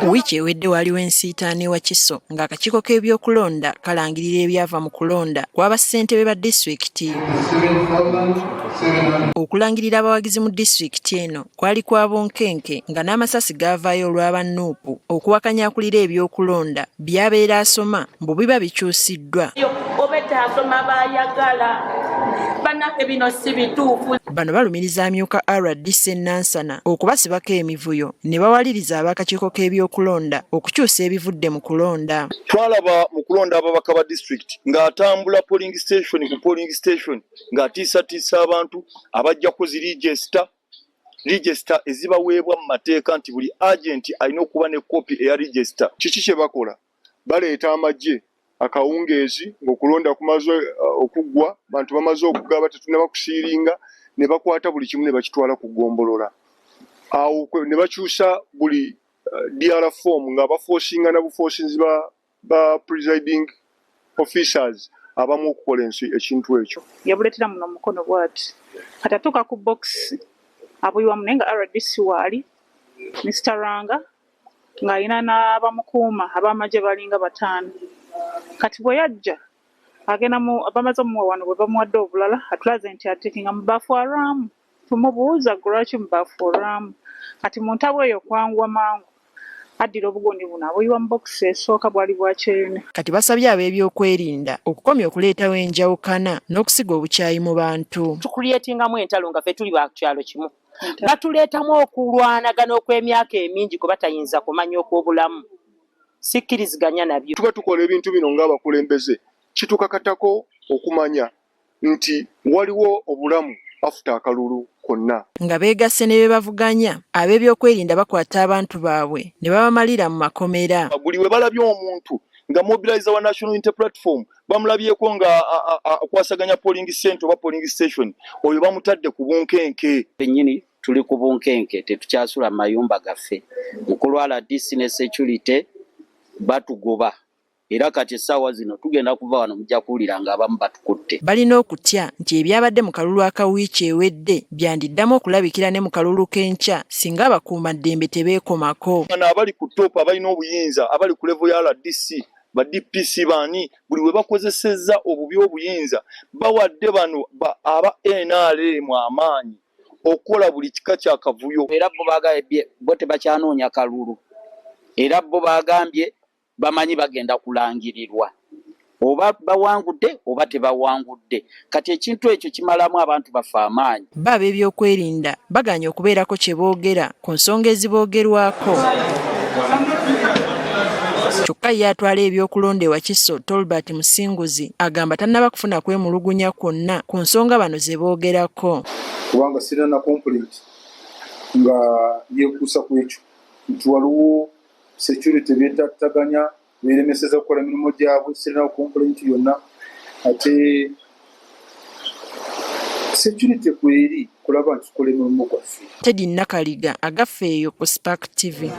Wiiki ewedde waliwo ensiitaani e Wakiso ng'akakiiko k'ebyokulonda kalangirira ebyava mu kulonda kw'aba ssentebe ba disitulikiti. Okulangirira abawagizi mu disitulikiti eno kwali kwa bunkenke nga n'amasasi gaavaayo olw'aba Nuupu okuwakanya akulira ebyokulonda by'abeera asoma mbu biba bikyusiddwa. Bano balumiriza amyuka RDC Nansana okubasibako emivuyo ne bawaliriza ab'akakiiko k'ebyokulonda okukyusa ebivudde mu kulonda. Twalaba mu kulonda ababaka ba district ng'atambula polling station ku polling station ng'atiisatiisa abantu abajja kuzi register ezibaweebwa mu mateeka nti buli agent alina okuba ne kopi eya register. Kiki kye bakola? Baleeta amagye akawungeezi ng'okulonda kumaze okuggwa, bantu bamaze okugaba tetunaba kusiiringa, ne bakwata buli kimu ne bakitwala ku ggombolola. Awo ne bakyusa buli DR form nga baforcinga na buforcinzi ba presiding officers abamu okukola ekintu ekyo. Yabuletera muno mukono bwati atatuuka ku box abuyiwa munenga RDC waali Mr. Ranga ng'alina n'abamukuuma ab'amagye balinga bataano. Kati bwe yajja agenda bamaze omuwa wano bwe bamuwadde obulala atulaze nti atekinga mu bafuaraamu. Tumubuuza lwaki mu bafuaraamu. Kati mu ntabo eyo kwanguwa mangu addira obugondi buno abuyiwa mu bokisi esooka bwali bwakyeyune. Kati basabye ab'ebyokwerinda okukomya okuleetawo enjawukana n'okusiga obukyayi mu bantu. Tukulyetingamu entalo nga ffe tuli ba kyalo kimu. Batuleetamu okulwanagana okw'emyaka emingi kwe batayinza kumanya okw'obulamu. Sikkiriziganya nabyo. Tuba tukola ebintu bino ng'abakulembeze kitukakatako okumanya nti waliwo obulamu afuta akalulu konna. Nga beegasse ne be bavuganya ab'ebyokwerinda bakwata abantu baabwe ne babamalira mu makomera. Buli we balabye omuntu nga mobilize wa National Unity Platform bamulabyeko nga akwasaganya polling center oba polling station oyo bamutadde ku bunkenke. Bennyini tuli ku bunkenke tetukyasula mayumba gaffe mukulwala DC ne security batugoba era kati essaawa zino tugenda kuva wano mujja kuwulira nga abamu batukutte. Balina okutya nti ebyabadde mu kalulu akawiiki ewedde byandiddamu okulabikira ne mu kalulu k'enkya singa abakuumaddembe tebeekomako. Abali ku top abalina obuyinza abali ku level ya RDC ba DPC baani buli we bakozesezza obubi obuyinza bawadde bano aba NRM amaanyi okukola buli kika kya kavuyo. Era bo bagambye bo tebakyanoonya kalulu era bo bagambye bamanyi bagenda kulangirirwa oba bawangudde oba tebawangudde. Kati ekintu ekyo kimalamu abantu bafa amaanyi. Baba ebyokwerinda baganya okubeerako kye boogera ku nsonga eziboogerwako. Kyokka ye atwala ebyokulonda e Wakiso Tolbert Musinguzi agamba tannaba kufuna kwemulugunya kwonna ku nsonga bano ze boogerako. Kubanga sirina na complaint nga yeekuusa ku ekyo nti waliwo security beetataganya beeremeseza okukola emirimu gyabwe, sirina complaint yonna. Ate security kweri kulaba nti tukola emirimu gwaffe. Teddy Nakaliga agaffe eyo ku Spark TV.